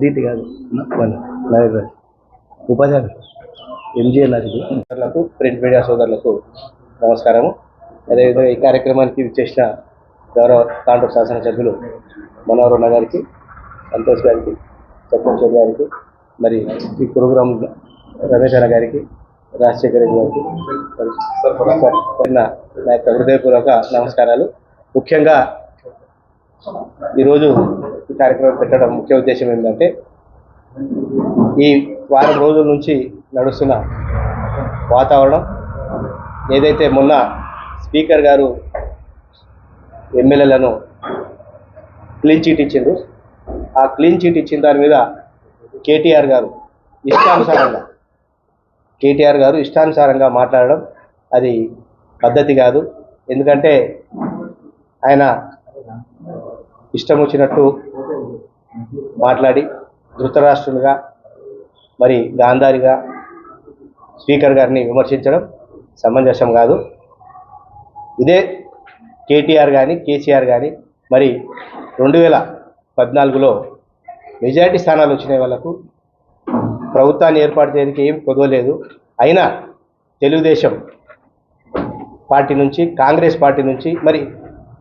దీటి కాదు ఉపాధ్యాయులు ఎంజీఎల్లకు print media సోదరులకు నమస్కారము. అదేవిధంగా ఈ కార్యక్రమానికి విచ్చేసిన గౌరవ తాండూరు శాసనసభ్యులు మనోహరన్న గారికి, సంతోష్ గారికి, చక్రవర్తి గారికి, మరి ఈ ప్రోగ్రాం రమేష్ అన్న గారికి, రాజశేఖర రెడ్డి గారికి నా యొక్క హృదయపూర్వక నమస్కారాలు. ముఖ్యంగా ఈరోజు ఈ కార్యక్రమం పెట్టడం ముఖ్య ఉద్దేశం ఏంటంటే, ఈ వారం రోజుల నుంచి నడుస్తున్న వాతావరణం ఏదైతే మొన్న స్పీకర్ గారు ఎమ్మెల్యేలను క్లీన్ చీట్ ఇచ్చిండ్రు, ఆ క్లీన్ చీట్ ఇచ్చిన దాని మీద కేటీఆర్ గారు ఇష్టానుసారంగా మాట్లాడడం అది పద్ధతి కాదు. ఎందుకంటే ఆయన ఇష్టం వచ్చినట్టు మాట్లాడి ధృతరాష్ట్రులుగా మరి గాంధారిగా స్పీకర్ గారిని విమర్శించడం సమంజసం కాదు. ఇదే కేటీఆర్ కానీ కేసీఆర్ కానీ మరి 2014లో మెజారిటీ స్థానాలు వచ్చినాయి, వాళ్ళకు ప్రభుత్వాన్ని ఏర్పాటు చేయడానికి ఏం కుదవలేదు. అయినా తెలుగుదేశం పార్టీ నుంచి, కాంగ్రెస్ పార్టీ నుంచి, మరి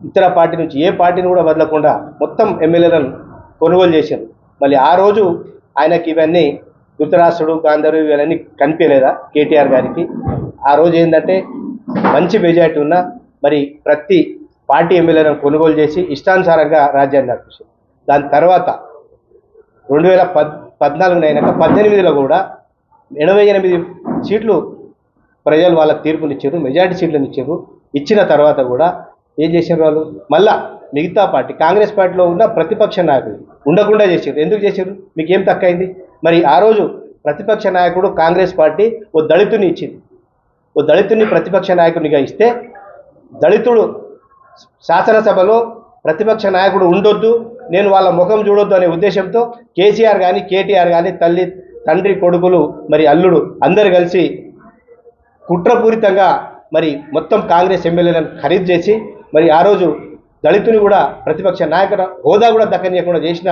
ఇతర పార్టీ నుంచి ఏ పార్టీని కూడా వదలకుండా మొత్తం ఎమ్మెల్యేలను కొనుగోలు చేశారు. మళ్ళీ ఆ రోజు ఆయనకి ఇవన్నీ ధృతరాష్ట్రుడు, గాంధర్వు ఇవన్నీ కనిపించలేదా కేటీఆర్ గారికి? ఆ రోజు ఏంటంటే మంచి మెజారిటీ ఉన్న మరి ప్రతి పార్టీ ఎమ్మెల్యేలను కొనుగోలు చేసి ఇష్టానుసారంగా రాజ్యాన్ని నడిపించారు. దాని తర్వాత 2014 అయినాక 18లో కూడా 88 సీట్లు ప్రజలు వాళ్ళకి తీర్పునిచ్చారు, మెజారిటీ సీట్లను ఇచ్చారు. ఇచ్చిన తర్వాత కూడా ఏం చేశారు వాళ్ళు? మళ్ళా మిగతా పార్టీ కాంగ్రెస్ పార్టీలో ఉన్న ప్రతిపక్ష నాయకులు ఉండకుండా చేశారు. ఎందుకు చేశారు? మీకు ఏం తక్కువైంది? మరి ఆ రోజు ప్రతిపక్ష నాయకుడు కాంగ్రెస్ పార్టీ ఓ దళితుని ఇచ్చింది. ఓ దళితుని ప్రతిపక్ష నాయకునిగా ఇస్తే, దళితుడు శాసనసభలో ప్రతిపక్ష నాయకుడు ఉండొద్దు, నేను వాళ్ళ ముఖం చూడొద్దు అనే ఉద్దేశంతో కేసీఆర్ కానీ కేటీఆర్ కానీ తండ్రి కొడుకులు మరి అల్లుడు అందరు కలిసి కుట్రపూరితంగా మరి మొత్తం కాంగ్రెస్ ఎమ్మెల్యేలను ఖరీదు చేసి మరి ఆ రోజు దళితుని కూడా ప్రతిపక్ష నాయకుల హోదా కూడా దక్కనీయకుండా చేసిన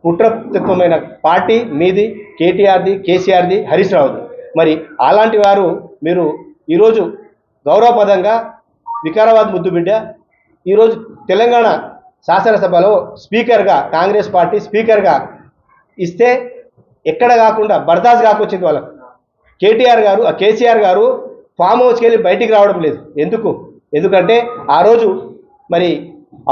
కుట్రతత్వమైన పార్టీ మీది, కేటీఆర్ది, కేసీఆర్ది, హరీష్ రావుది. మరి అలాంటి వారు మీరు ఈరోజు గౌరవపదంగా వికారాబాద్ ముద్దుబిడ్డ ఈరోజు తెలంగాణ శాసనసభలో స్పీకర్గా కాంగ్రెస్ పార్టీ స్పీకర్గా ఇస్తే ఎక్కడ కాకుండా బర్దాస్త్ కాకొచ్చింది వాళ్ళకు. కేసీఆర్ గారు ఫామ్ హౌస్కి వెళ్ళి బయటికి రావడం లేదు. ఎందుకంటే ఆ రోజు మరి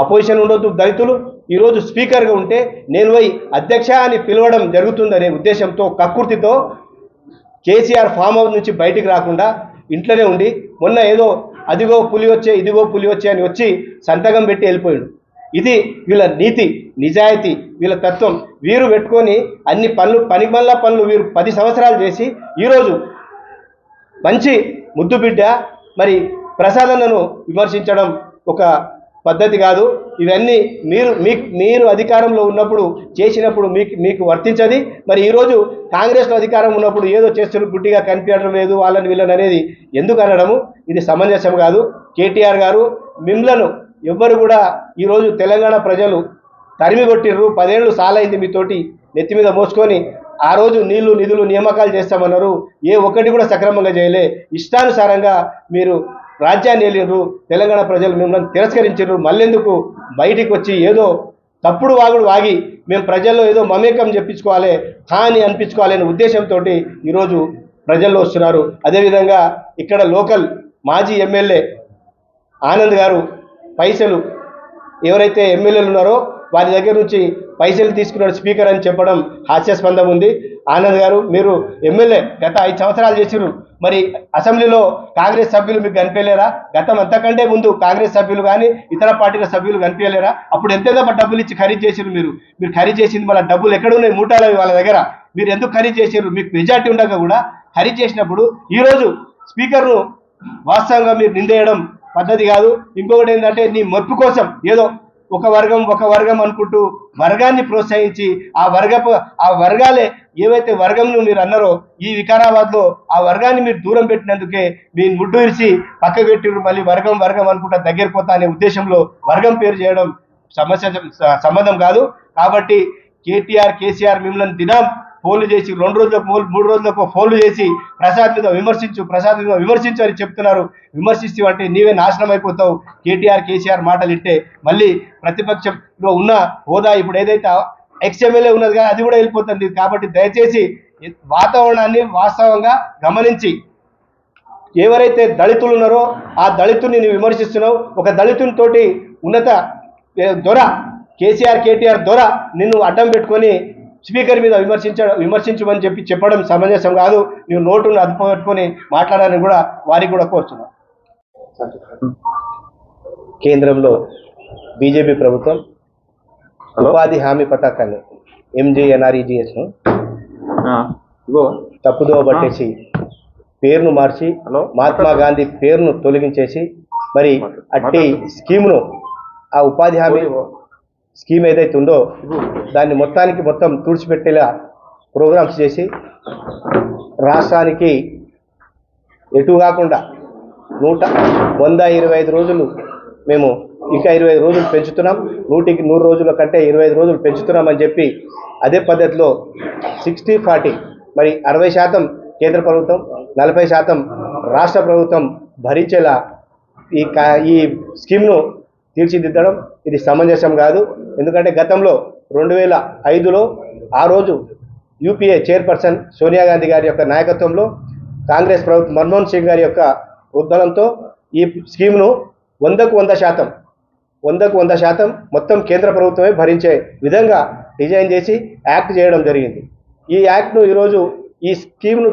అపోజిషన్ ఉండొద్దు దళితులు, ఈరోజు స్పీకర్గా ఉంటే నేను పోయి అధ్యక్ష అని పిలవడం జరుగుతుందనే ఉద్దేశంతో కక్కుర్తితో కేసీఆర్ ఫామ్ హౌస్ నుంచి బయటికి రాకుండా ఇంట్లోనే ఉండి మొన్న ఏదో అదిగో పులి వచ్చే ఇదిగో పులి వచ్చే అని వచ్చి సంతకం పెట్టి వెళ్ళిపోయాడు. ఇది వీళ్ళ నీతి నిజాయితీ, వీళ్ళ తత్వం. వీరు పెట్టుకొని అన్ని పనులు వీరు 10 సంవత్సరాలు చేసి ఈరోజు మంచి ముద్దుబిడ్డ మరి ప్రసాదన్నను విమర్శించడం ఒక పద్ధతి కాదు. ఇవన్నీ మీరు అధికారంలో ఉన్నప్పుడు చేసినప్పుడు మీకు వర్తించది. మరి ఈరోజు కాంగ్రెస్లో అధికారం ఉన్నప్పుడు ఏదో చేస్తున్న గుడ్డిగా కనిపించడం లేదు వాళ్ళని వీళ్ళని అనేది ఎందుకు అనడము? ఇది సమంజసం కాదు. కేటీఆర్ గారు మిమ్మలను ఎవ్వరు కూడా ఈరోజు తెలంగాణ ప్రజలు తరిమి కొట్టిర్రు. 10 ఏళ్ళు సాలైంది మీతోటి నెత్తి మీద మోసుకొని. ఆ రోజు నీళ్లు నిధులు నియామకాలు చేస్తామన్నారు, ఏ ఒక్కటి కూడా సక్రమంగా చేయలే. ఇష్టానుసారంగా మీరు రాజ్యాన్ని వెళ్ళిర్రు. తెలంగాణ ప్రజలు మిమ్మల్ని తిరస్కరించారు. మళ్ళెందుకు బయటికి వచ్చి ఏదో తప్పుడు వాగుడు వాగి మేము ప్రజల్లో ఏదో మమేకం చెప్పించుకోవాలి, హాని అనిపించుకోవాలి అనే ఉద్దేశంతో ఈరోజు ప్రజల్లో వస్తున్నారు. అదేవిధంగా ఇక్కడ లోకల్ మాజీ ఎమ్మెల్యే ఆనంద్ గారు పైసలు ఎవరైతే ఎమ్మెల్యేలు ఉన్నారో వారి దగ్గర నుంచి పైసలు తీసుకున్నాడు స్పీకర్ అని చెప్పడం హాస్యాస్పదం ఉంది. ఆనంద్ గారు, మీరు ఎమ్మెల్యే గత 5 సంవత్సరాలు చేసిరు, మరి అసెంబ్లీలో కాంగ్రెస్ సభ్యులు మీకు కనిపించలేరా? గతం అంతకంటే ముందు కాంగ్రెస్ సభ్యులు కానీ ఇతర పార్టీల సభ్యులు కనిపించలేరా? అప్పుడు ఎంతేదో డబ్బులు ఇచ్చి ఖరీదు చేసిరు. మీరు ఖరీదు చేసింది మళ్ళీ డబ్బులు ఎక్కడున్నాయి? మూటాలు వాళ్ళ దగ్గర. మీరు ఎందుకు ఖరీదు చేసిరు? మీకు మెజార్టీ ఉండగా కూడా ఖరీదు చేసినప్పుడు ఈరోజు స్పీకర్ను వాస్తవంగా మీరు నిందేయడం పద్ధతి కాదు. ఇంకొకటి ఏంటంటే, నీ మెప్పు కోసం ఏదో ఒక వర్గం అనుకుంటూ వర్గాన్ని ప్రోత్సహించి ఆ వర్గాలే ఏవైతే వర్గంను మీరు అన్నారో ఈ వికారాబాద్లో ఆ వర్గాన్ని మీరు దూరం పెట్టినందుకే మీ ముడ్డు ఇరిచి పక్క పెట్టిరు. మళ్ళీ వర్గం అనుకుంటా దగ్గర పోతా అనే ఉద్దేశంలో వర్గం పేరు చేయడం సంబంధం కాదు. కాబట్టి కేటీఆర్ కేసీఆర్ మిమ్మల్ని దినం ఫోన్లు చేసి 2 రోజులకు 3 రోజులకు ఫోన్లు చేసి ప్రసాద్ మీద విమర్శించు అని చెప్తున్నారు. విమర్శిస్తూ అంటే నీవే నాశనం అయిపోతావు. కేటీఆర్ కేసీఆర్ మాటలు ఇంటే మళ్ళీ ప్రతిపక్షంలో ఉన్న హోదా ఇప్పుడు ఏదైతే ఎక్స్ఎమ్మెల్యే ఉన్నది కానీ అది కూడా వెళ్ళిపోతుంది. కాబట్టి దయచేసి వాతావరణాన్ని వాస్తవంగా గమనించి ఎవరైతే దళితులు ఉన్నారో ఆ దళితుని నువ్వు విమర్శిస్తున్నావు. ఒక దళితునితోటి ఉన్నత దొర కేసీఆర్ కేటీఆర్ దొర నిన్ను అడ్డం పెట్టుకొని స్పీకర్ మీద విమర్శించమని చెప్పడం సమంజసం కాదు. నువ్వు నోటును అదుపు పెట్టుకొని మాట్లాడాలని కూడా వారికి కూడా కోరుతున్నాను. కేంద్రంలో బీజేపీ ప్రభుత్వం ఉపాధి హామీ పథకాన్ని ఎంజేఎన్ఆర్ఈజీఎస్ను తప్పుదోవ పట్టేసి పేరును మార్చి మహాత్మా గాంధీ పేరును తొలగించేసి మరి అట్టి స్కీమ్ను ఆ ఉపాధి హామీ స్కీమ్ ఏదైతే ఉందో దాన్ని మొత్తం తుడిచిపెట్టేలా ప్రోగ్రామ్స్ చేసి రాష్ట్రానికి ఎటు కాకుండా 125 రోజులు మేము ఇంకా 25 రోజులు పెంచుతున్నాం, 100 రోజుల కంటే 25 రోజులు పెంచుతున్నామని చెప్పి అదే పద్ధతిలో 60-40 మరి 60% కేంద్ర ప్రభుత్వం 40% రాష్ట్ర ప్రభుత్వం భరించేలా ఈ స్కీమ్ను తీర్చిదిద్దడం ఇది సమంజసం కాదు. ఎందుకంటే గతంలో 2005లో ఆ రోజు యూపీఏ చైర్పర్సన్ సోనియా గాంధీ గారి యొక్క నాయకత్వంలో కాంగ్రెస్ ప్రభుత్వం మన్మోహన్ సింగ్ గారి యొక్క ఉద్బలంతో ఈ స్కీమ్ను 100% మొత్తం కేంద్ర ప్రభుత్వమే భరించే విధంగా డిజైన్ చేసి యాక్ట్ చేయడం జరిగింది. ఈ యాక్ట్ను ఈరోజు ఈ స్కీమ్ను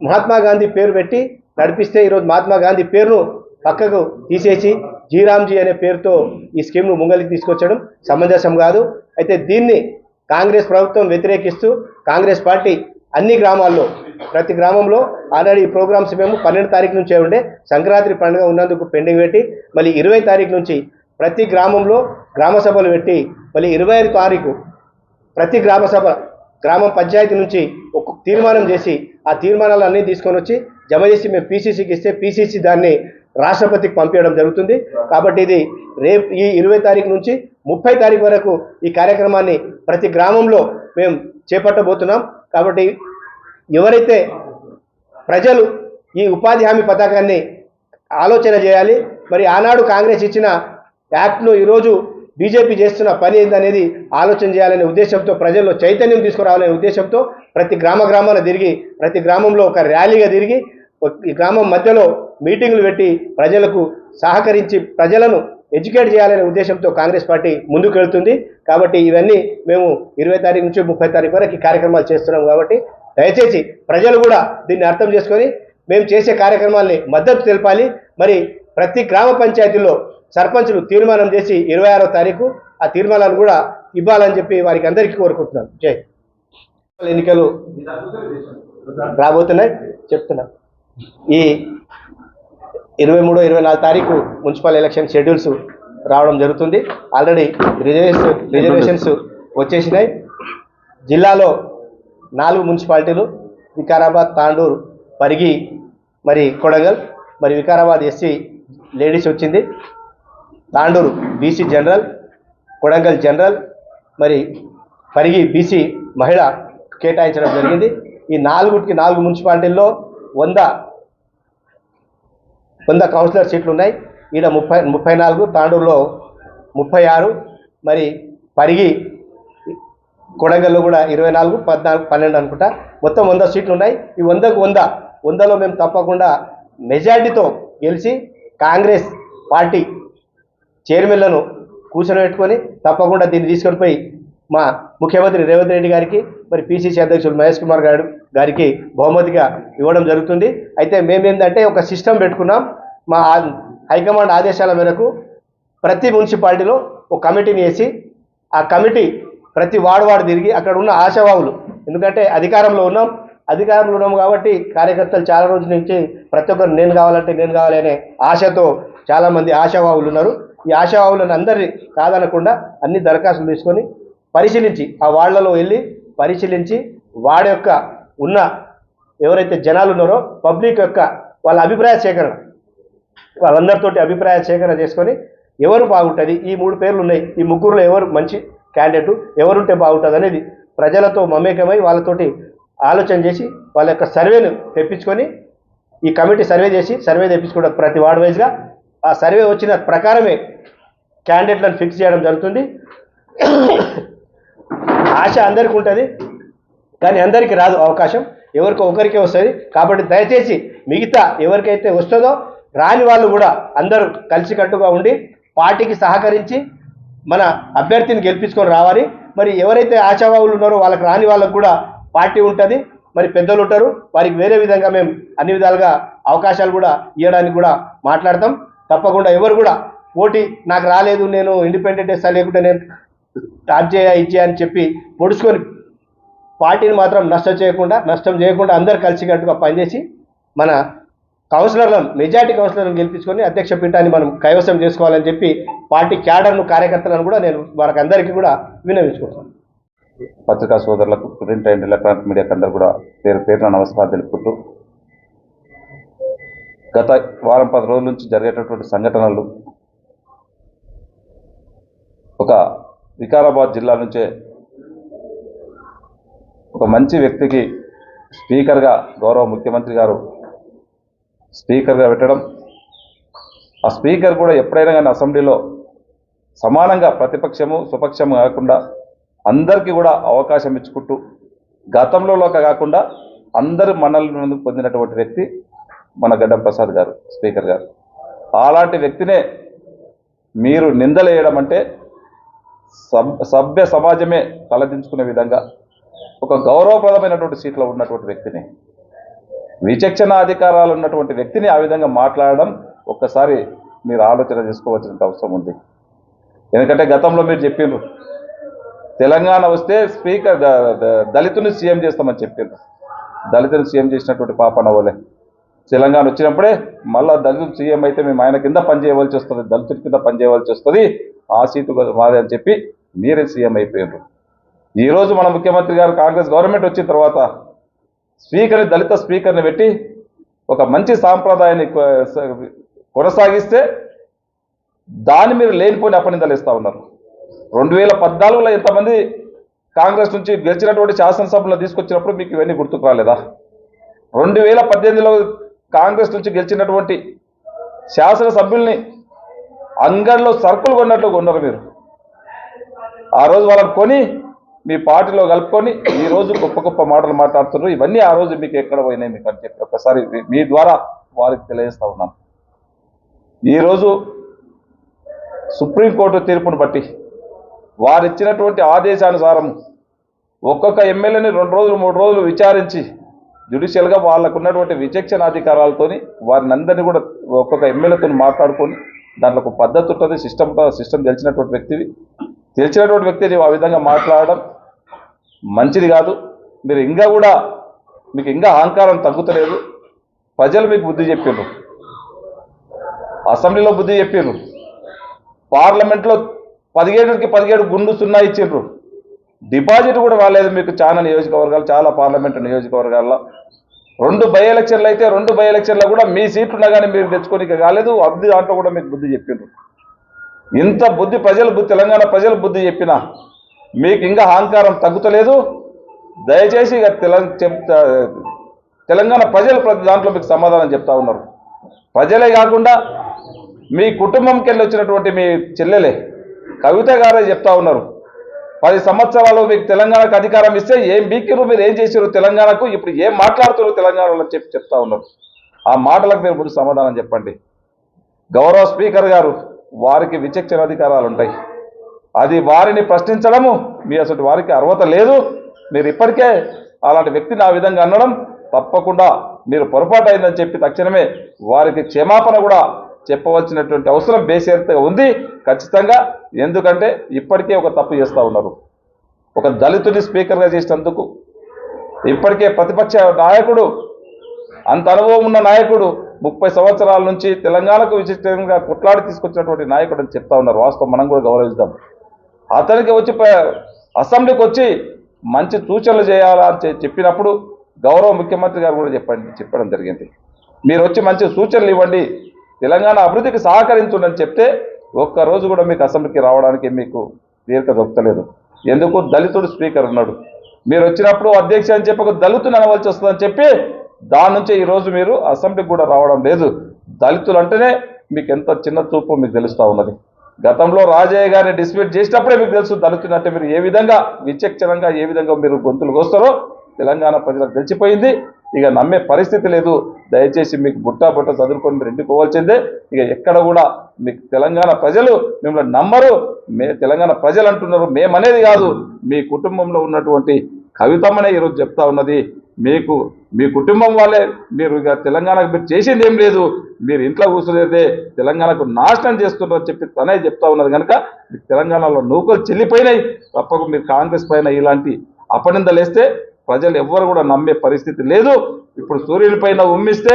మహాత్మా గాంధీ పేరు పెట్టి నడిపిస్తే ఈరోజు మహాత్మా గాంధీ పేరును పక్కకు తీసేసి జీరామ్జీ అనే పేరుతో ఈ స్కీమ్ను ముంగలికి తీసుకొచ్చడం సమంజసం కాదు. అయితే దీన్ని కాంగ్రెస్ ప్రభుత్వం వ్యతిరేకిస్తూ కాంగ్రెస్ పార్టీ అన్ని గ్రామాల్లో ప్రతి గ్రామంలో ఆల్రెడీ ఈ ప్రోగ్రామ్స్ మేము 12 తారీఖు నుంచే ఉండే సంక్రాంతి పండుగ ఉన్నందుకు పెండింగ్ పెట్టి మళ్ళీ 20 తారీఖు నుంచి ప్రతి గ్రామంలో గ్రామ సభలు పెట్టి మళ్ళీ 25 తారీఖు ప్రతి గ్రామ పంచాయతీ నుంచి ఒక తీర్మానం చేసి ఆ తీర్మానాలన్నీ తీసుకొని వచ్చి జమ చేసి మేము పీసీసీకి ఇస్తే పీసీసీ దాన్ని రాష్ట్రపతికి పంపించడం జరుగుతుంది. కాబట్టి ఇది రేపు ఈ 20 తారీఖు నుంచి 30 తారీఖు వరకు ఈ కార్యక్రమాన్ని ప్రతి గ్రామంలో మేము చేపట్టబోతున్నాం. కాబట్టి ఎవరైతే ప్రజలు ఈ ఉపాధి హామీ పథకాన్ని ఆలోచన చేయాలి, మరి ఆనాడు కాంగ్రెస్ ఇచ్చిన యాక్ట్ను ఈరోజు బీజేపీ చేస్తున్న పని ఏందనేది ఆలోచన చేయాలనే ఉద్దేశంతో ప్రజల్లో చైతన్యం తీసుకురావాలనే ఉద్దేశంతో ప్రతి గ్రామాన తిరిగి ప్రతి గ్రామంలో ఒక ర్యాలీగా తిరిగి ఈ గ్రామం మధ్యలో మీటింగులు పెట్టి ప్రజలకు సహకరించి ప్రజలను ఎడ్యుకేట్ చేయాలనే ఉద్దేశంతో కాంగ్రెస్ పార్టీ ముందుకు వెళ్తుంది. కాబట్టి ఇవన్నీ మేము 20 తారీఖు నుంచి 30 తారీఖు వరకు ఈ కార్యక్రమాలు చేస్తున్నాం. కాబట్టి దయచేసి ప్రజలు కూడా దీన్ని అర్థం చేసుకొని మేము చేసే కార్యక్రమాల్ని మద్దతు తెలపాలి. మరి ప్రతి గ్రామ పంచాయతీలో సర్పంచులు తీర్మానం చేసి 26వ తారీఖు ఆ తీర్మానాలు కూడా ఇవ్వాలని చెప్పి వారికి అందరికీ కోరుకుంటున్నాను. జై ఎన్నికలు రాబోతున్నాయి చెప్తున్నా. ఈ 23-24 తారీఖు మున్సిపల్ ఎలక్షన్ షెడ్యూల్స్ రావడం జరుగుతుంది. ఆల్రెడీ రిజర్వేషన్స్ వచ్చేసినాయి. జిల్లాలో 4 మున్సిపాలిటీలు వికారాబాద్, తాండూరు, పరిగి, మరి కొడంగల్, మరి వికారాబాద్ ఎస్సీ లేడీస్ వచ్చింది, Tandur BC general, Kodangal general, మరి పరిగి బీసీ మహిళ కేటాయించడం జరిగింది. ఈ 4 మున్సిపాలిటీల్లో 100 కౌన్సిలర్ సీట్లు ఉన్నాయి. ఈడ 34, తాండూరులో 36, మరి పరిగి కొడంగల్లో కూడా 24, 14, 12 అనుకుంటా మొత్తం 100 సీట్లు ఉన్నాయి. ఈ 100లో మేము తప్పకుండా మెజార్టీతో గెలిచి కాంగ్రెస్ పార్టీ చైర్మన్లను కూర్చోబెట్టుకొని తప్పకుండా దీన్ని తీసుకొని పోయి మా ముఖ్యమంత్రి రేవంత్ రెడ్డి గారికి, మరి పిసిసి అధ్యక్షులు మహేష్ కుమార్ గారికి బహుమతిగా ఇవ్వడం జరుగుతుంది. అయితే మేమేంటంటే ఒక సిస్టమ్ పెట్టుకున్నాం. మా హైకమాండ్ ఆదేశాల మేరకు ప్రతి మున్సిపాలిటీలో ఒక కమిటీని వేసి ఆ కమిటీ ప్రతి వార్డు తిరిగి అక్కడ ఉన్న ఆశావాహులు, ఎందుకంటే అధికారంలో ఉన్నాం కాబట్టి కార్యకర్తలు చాలా రోజుల నుంచి ప్రతి ఒక్కరు నేను కావాలి అనే ఆశతో చాలామంది ఆశావాహులు ఉన్నారు. ఈ ఆశావాహులను అందరినీ కాదనకుండా అన్ని దరఖాస్తులు తీసుకొని పరిశీలించి ఆ వార్డులలో వెళ్ళి పరిశీలించి వాడి యొక్క ఉన్న ఎవరైతే జనాలు ఉన్నారో పబ్లిక్ యొక్క వాళ్ళ అభిప్రాయ సేకరణ, వాళ్ళందరితోటి అభిప్రాయ సేకరణ చేసుకొని ఎవరు బాగుంటుంది, ఈ 3 పేర్లు ఉన్నాయి, ఈ ముగ్గురులో ఎవరు మంచి క్యాండిడేట్, ఎవరుంటే బాగుంటుంది అనేది ప్రజలతో మమేకమై వాళ్ళతోటి ఆలోచన చేసి వాళ్ళ యొక్క సర్వేను తెప్పించుకొని ఈ కమిటీ సర్వే తెప్పించుకోవడం ప్రతి వార్డ్ వైజ్గా ఆ సర్వే వచ్చిన ప్రకారమే క్యాండిడేట్లను ఫిక్స్ చేయడం జరుగుతుంది. ఆశ అందరికీ ఉంటుంది కానీ అందరికీ రాదు అవకాశం, ఎవరికో ఒకరికే వస్తుంది. కాబట్టి దయచేసి మిగతా ఎవరికైతే వస్తుందో రాని వాళ్ళు కూడా అందరూ కలిసికట్టుగా ఉండి పార్టీకి సహకరించి మన అభ్యర్థిని గెలిపించుకొని రావాలి. మరి ఎవరైతే ఆశావాహులు ఉన్నారో వాళ్ళకి రాని వాళ్ళకు కూడా పార్టీ ఉంటుంది, మరి పెద్దలు ఉంటారు, వారికి వేరే విధంగా మేము అన్ని విధాలుగా అవకాశాలు కూడా ఇవ్వడానికి కూడా మాట్లాడతాం. తప్పకుండా ఎవరు కూడా పోటీ నాకు రాలేదు, నేను ఇండిపెండెంట్ వేస్తా, లేకుంటే నేను ఇచ్చే అని చెప్పి పొడుచుకొని పార్టీని మాత్రం నష్టం చేయకుండా అందరు కలిసికట్టుగా పనిచేసి మన కౌన్సిలర్లను మెజార్టీ కౌన్సిలర్లను గెలిపించుకొని అధ్యక్ష పీఠాన్ని మనం కైవసం చేసుకోవాలని చెప్పి పార్టీ క్యాడర్ను కార్యకర్తలను కూడా నేను వారికి అందరికీ కూడా విన్నవించుకుంటాను. పత్రికా సోదరులకు, ప్రింట్ అండ్ ఎలక్ట్రానిక్ మీడియాకు అందరూ కూడా పేరున నమస్కారం తెలుపుకుంటూ, గత వారం 10 రోజుల నుంచి జరిగేటటువంటి సంఘటనలు ఒక వికారాబాద్ జిల్లా నుంచే ఒక మంచి వ్యక్తికి స్పీకర్గా గౌరవ ముఖ్యమంత్రి గారు స్పీకర్గా పెట్టడం, ఆ స్పీకర్ కూడా ఎప్పుడైనా కానీ అసెంబ్లీలో సమానంగా ప్రతిపక్షము స్వపక్షము కాకుండా అందరికీ కూడా అవకాశం ఇచ్చుకుంటూ గతంలో కాకుండా అందరూ మనల్ని పొందినటువంటి వ్యక్తి మన గడ్డం ప్రసాద్ గారు స్పీకర్ గారు. అలాంటి వ్యక్తినే మీరు నిందలేయడం అంటే సభ్య సమాజమే తలదించుకునే విధంగా ఒక గౌరవప్రదమైనటువంటి సీట్లో ఉన్నటువంటి వ్యక్తిని, విచక్షణ అధికారాలు ఉన్నటువంటి వ్యక్తిని ఆ విధంగా మాట్లాడడం ఒక్కసారి మీరు ఆలోచన చేసుకోవాల్సిన అవసరం ఉంది. ఎందుకంటే గతంలో మీరు చెప్పిండ్రు తెలంగాణ వస్తే స్పీకర్ దళితుని సీఎం చేస్తామని చెప్పిండ్రు. దళితుని సీఎం చేసినటువంటి పాప నవ్వలే. తెలంగాణ వచ్చినప్పుడే మళ్ళా దళితుడు సీఎం అయితే మేము ఆయన కింద పనిచేయవలసి వస్తుంది, దళితుడి కింద పనిచేయవలసి వస్తుంది, ఆ సీటు మాదే అని చెప్పి మీరే సీఎం అయిపోయారు. ఈరోజు మన ముఖ్యమంత్రి గారు కాంగ్రెస్ గవర్నమెంట్ వచ్చిన తర్వాత స్పీకర్ని దళిత స్పీకర్ని పెట్టి ఒక మంచి సాంప్రదాయాన్ని కొనసాగిస్తే దాన్ని మీరు లేనిపోయిన అపనిందలు ఇస్తూ ఉన్నారు. 2014లో ఎంతమంది కాంగ్రెస్ నుంచి గెలిచినటువంటి శాసనసభలో తీసుకొచ్చినప్పుడు మీకు ఇవన్నీ గుర్తుకు రాలేదా? 2018లో కాంగ్రెస్ నుంచి గెలిచినటువంటి శాసనసభ్యుల్ని అంగడిలో సరుకులు కొన్నట్లు కొన్నారు మీరు. ఆ రోజు వాళ్ళని కొని మీ పార్టీలో కలుపుకొని ఈరోజు గొప్ప గొప్ప మాటలు మాట్లాడుతున్నారు. ఇవన్నీ ఆ రోజు మీకు ఎక్కడ పోయినాయి మీకు అని చెప్పి ఒకసారి మీ ద్వారా వారికి తెలియజేస్తా ఉన్నాను. ఈరోజు సుప్రీంకోర్టు తీర్పును బట్టి వారిచ్చినటువంటి ఆదేశానుసారం ఒక్కొక్క ఎమ్మెల్యేని 2 రోజులు 3 రోజులు విచారించి జ్యుడిషియల్గా వాళ్ళకు ఉన్నటువంటి విచక్షణ అధికారాలతో వారిని అందరినీ కూడా ఒక్కొక్క ఎమ్మెల్యేతో మాట్లాడుకొని దాంట్లో ఒక పద్ధతి ఉంటుంది, సిస్టమ్ తెలిసినటువంటి వ్యక్తిని ఆ విధంగా మాట్లాడడం మంచిది కాదు. మీరు మీకు ఇంకా అహంకారం తగ్గుతలేదు. ప్రజలు మీకు బుద్ధి చెప్పారు, అసెంబ్లీలో బుద్ధి చెప్పారు, పార్లమెంట్లో 17కి 17 గుండు 0 ఇచ్చిండ్రు. డిపాజిట్ కూడా రాలేదు మీకు చాలా పార్లమెంటు నియోజకవర్గాల్లో. 2 బై ఎలక్షన్లు అయితే 2 బై ఎలక్షన్లో కూడా మీ సీట్లు ఉన్నా కానీ మీరు తెచ్చుకోనికి కాలేదు. అభివృద్ధి దాంట్లో కూడా మీకు బుద్ధి చెప్పిండ్రు. ఇంత బుద్ధి తెలంగాణ ప్రజలు బుద్ధి చెప్పినా మీకు ఇంకా అహంకారం తగ్గుతలేదు. దయచేసి ఇక తెలంగాణ ప్రజలు ప్రతి దాంట్లో మీకు సమాధానం చెప్తా ఉన్నారు. ప్రజలే కాకుండా మీ కుటుంబంకి వెళ్ళి వచ్చినటువంటి మీ చెల్లెలే కవిత గారే చెప్తా ఉన్నారు, 10 సంవత్సరాలు మీకు తెలంగాణకు అధికారం ఇస్తే ఏం బీకిరు, మీరు ఏం చేసారు తెలంగాణకు, ఇప్పుడు ఏం మాట్లాడుతున్నారు తెలంగాణలో చెప్తా ఉన్నారు. ఆ మాటలకు మీరు ముందు సమాధానం చెప్పండి. గౌరవ స్పీకర్ గారు వారికి విచక్షణ అధికారాలు ఉంటాయి, అది వారిని ప్రశ్నించడము మీ అసలు వారికి అర్హత లేదు. మీరు ఇప్పటికే అలాంటి వ్యక్తిని ఆ విధంగా అనడం తప్పకుండా మీరు పొరపాటు అయిందని చెప్పి తక్షణమే వారికి క్షమాపణ కూడా చెప్పవలసినటువంటి అవసరం బేసేర్తగా ఉంది ఖచ్చితంగా. ఎందుకంటే ఇప్పటికే ఒక తప్పు చేస్తూ ఉన్నారు. ఒక దళితుని స్పీకర్గా చేసినందుకు ఇప్పటికే ప్రతిపక్ష నాయకుడు, అంత అనుభవం ఉన్న నాయకుడు, 30 సంవత్సరాల నుంచి తెలంగాణకు విశిష్టంగా కొట్లాడి తీసుకొచ్చినటువంటి నాయకుడు అని చెప్తా ఉన్నారు. వాస్తవం మనం కూడా గౌరవిద్దాం. అతనికి వచ్చి అసెంబ్లీకి వచ్చి మంచి సూచనలు చేయాలని చెప్పినప్పుడు గౌరవ ముఖ్యమంత్రి గారు కూడా చెప్పడం జరిగింది. మీరు వచ్చి మంచి సూచనలు ఇవ్వండి, తెలంగాణ అభివృద్ధికి సహకరించండి చెప్తే ఒక్కరోజు కూడా మీకు అసెంబ్లీకి రావడానికి మీకు తీరిక దొరకలేదు. ఎందుకు? దళితుడు స్పీకర్ ఉన్నాడు. మీరు వచ్చినప్పుడు అధ్యక్ష అని చెప్పి ఒక దళితుని అనవలసి వస్తుందని చెప్పి దాని నుంచి ఈరోజు మీరు అసెంబ్లీకి కూడా రావడం లేదు. దళితులు అంటేనే మీకు ఎంత చిన్న చూపు మీకు తెలుస్తూ ఉన్నది. గతంలో రాజయ్య గారిని డిస్ప్యూట్ చేసినప్పుడే మీకు తెలుసు దళితులు అంటే మీరు ఏ విధంగా విచక్షణంగా ఏ విధంగా మీరు గొంతులు కోస్తారో తెలంగాణ ప్రజలకు తెలిసిపోయింది. ఇక నమ్మే పరిస్థితి లేదు. దయచేసి మీకు బుట్ట చదువుకొని మీరు ఎన్నుకోవాల్సిందే. ఇక ఎక్కడ కూడా మీకు తెలంగాణ ప్రజలు మిమ్మల్ని నమ్మరు. తెలంగాణ ప్రజలు అంటున్నారు, మేమనేది కాదు. మీ కుటుంబంలో ఉన్నటువంటి కవితమ్మనే ఈరోజు చెప్తా ఉన్నది. మీ కుటుంబం వాళ్ళే మీరు ఇక తెలంగాణకు మీరు చేసింది ఏం లేదు, మీరు ఇంట్లో కూర్చునేదే తెలంగాణకు నాశనం చేస్తున్నారని చెప్పి తనే చెప్తా ఉన్నది. కనుక మీకు తెలంగాణలో నూకలు చెల్లిపోయినాయి. తప్పక మీరు కాంగ్రెస్ పైన ఇలాంటి అపనిందలు వేస్తే ప్రజలు ఎవ్వరు కూడా నమ్మే పరిస్థితి లేదు. ఇప్పుడు సూర్యుని పైన ఉమ్మిస్తే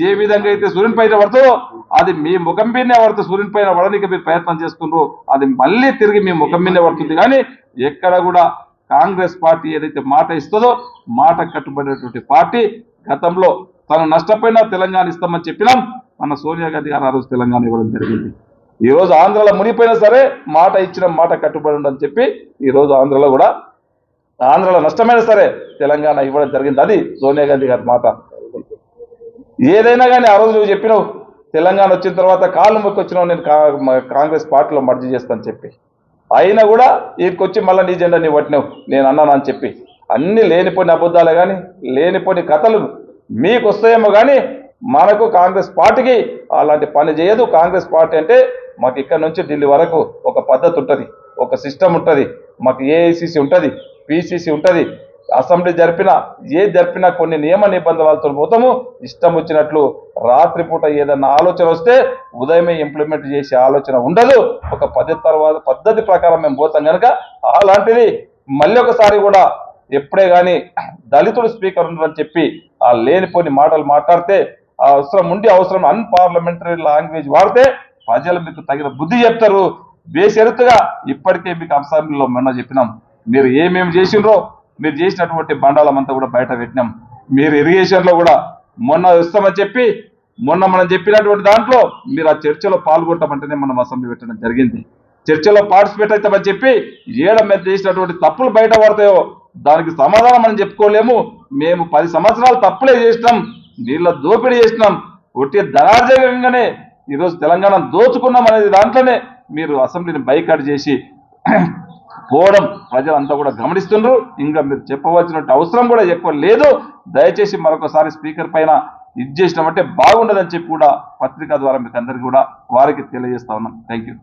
ఏ విధంగా అయితే సూర్యుని పైన పడుతుందో అది మీ ముఖం మీదనే పడుతుంది. సూర్యుని పైన పడడానికి మీరు ప్రయత్నం చేస్తున్నారు, అది మళ్ళీ తిరిగి మీ ముఖం మీదనే పడుతుంది. కానీ ఎక్కడ కూడా కాంగ్రెస్ పార్టీ ఏదైతే మాట ఇస్తుందో మాట కట్టుబడినటువంటి పార్టీ. గతంలో తను నష్టపోయినా తెలంగాణ ఇస్తామని చెప్పినాం. మన సోనియా గాంధీ గారు ఆ రోజు తెలంగాణ ఇవ్వడం జరిగింది. ఈ రోజు ఆంధ్రలో మునిపోయినా సరే మాట ఇచ్చిన మాట కట్టుబడి ఉండని చెప్పి ఈ రోజు ఆంధ్రలో కూడా ఆంధ్రలో నష్టమైనా సరే తెలంగాణ ఇవ్వడం జరిగింది. అది సోనియా గాంధీ గారి మాట. ఏదైనా కానీ ఆ రోజు నువ్వు చెప్పినావు తెలంగాణ వచ్చిన తర్వాత కాళ్ళు మొక్కి వచ్చినావు, నేను కాంగ్రెస్ పార్టీలో మర్జీ చేస్తానని చెప్పి. అయినా కూడా వీటికొచ్చి మళ్ళీ నీ జెండా నీ పట్టినావు, నేను అన్నానని చెప్పి. అన్ని లేనిపోయిన అబద్ధాలే కానీ లేనిపోయిన కథలు మీకు వస్తాయేమో కానీ మనకు కాంగ్రెస్ పార్టీకి అలాంటి పని చేయదు. కాంగ్రెస్ పార్టీ అంటే మాకు ఇక్కడ నుంచి ఢిల్లీ వరకు ఒక పద్ధతి ఉంటుంది, ఒక సిస్టమ్ ఉంటుంది. మాకు ఏఐసిసి ఉంటుంది, పిసిసి ఉంటుంది. అసెంబ్లీ జరిపినా కొన్ని నియమ నిబంధనలతో పోతాము. ఇష్టం వచ్చినట్లు రాత్రిపూట ఏదన్నా ఆలోచన వస్తే ఉదయమే ఇంప్లిమెంట్ చేసే ఆలోచన ఉండదు. ఒక పద్ధతి ప్రకారం మేము పోతాం కనుక అలాంటిది మళ్ళీ ఒకసారి కూడా ఎప్పుడే కానీ దళితుడు స్పీకర్ ఉండదని చెప్పి ఆ లేనిపోని మాటలు మాట్లాడితే అవసరం అన్పార్లమెంటరీ లాంగ్వేజ్ వాడితే ప్రజలు మీకు తగిన బుద్ధి చెప్తారు. బేషరతుగా ఇప్పటికే మీకు అసెంబ్లీలో మొన్న చెప్పినాం, మీరు ఏమేమి చేసిండ్రో మీరు చేసినటువంటి బండాలం అంతా కూడా బయట పెట్టినాం. మీరు ఇరిగేషన్లో కూడా మొన్న ఇస్తామని చెప్పి మనం చెప్పినటువంటి దాంట్లో మీరు ఆ చర్చలో పాల్గొంటామంటేనే మనం అసెంబ్లీ పెట్టడం జరిగింది. చర్చలో పార్టిసిపేట్ అవుతామని చెప్పి మీద చేసినటువంటి తప్పులు బయట పడతాయో దానికి సమాధానం మనం చెప్పుకోలేము. మేము 10 సంవత్సరాలు తప్పులే చేసినాం, నీళ్ళ దోపిడీ చేసినాం, ఒట్టి ధనార్జకంగానే ఈరోజు తెలంగాణ దోచుకున్నాం అనేది దాంట్లోనే మీరు అసెంబ్లీని బైకాట్ చేసి పోవడం ప్రజలంతా కూడా గమనిస్తున్నారు. ఇంకా మీరు చెప్పవలసిన అవసరం కూడా ఎక్కువ లేదు. దయచేసి మరొకసారి స్పీకర్ పైన ఇది చేసినామంటే బాగుండదని చెప్పి కూడా పత్రిక ద్వారా మీకు అందరికీ కూడా వారికి తెలియజేస్తా ఉన్నాం. Thank you.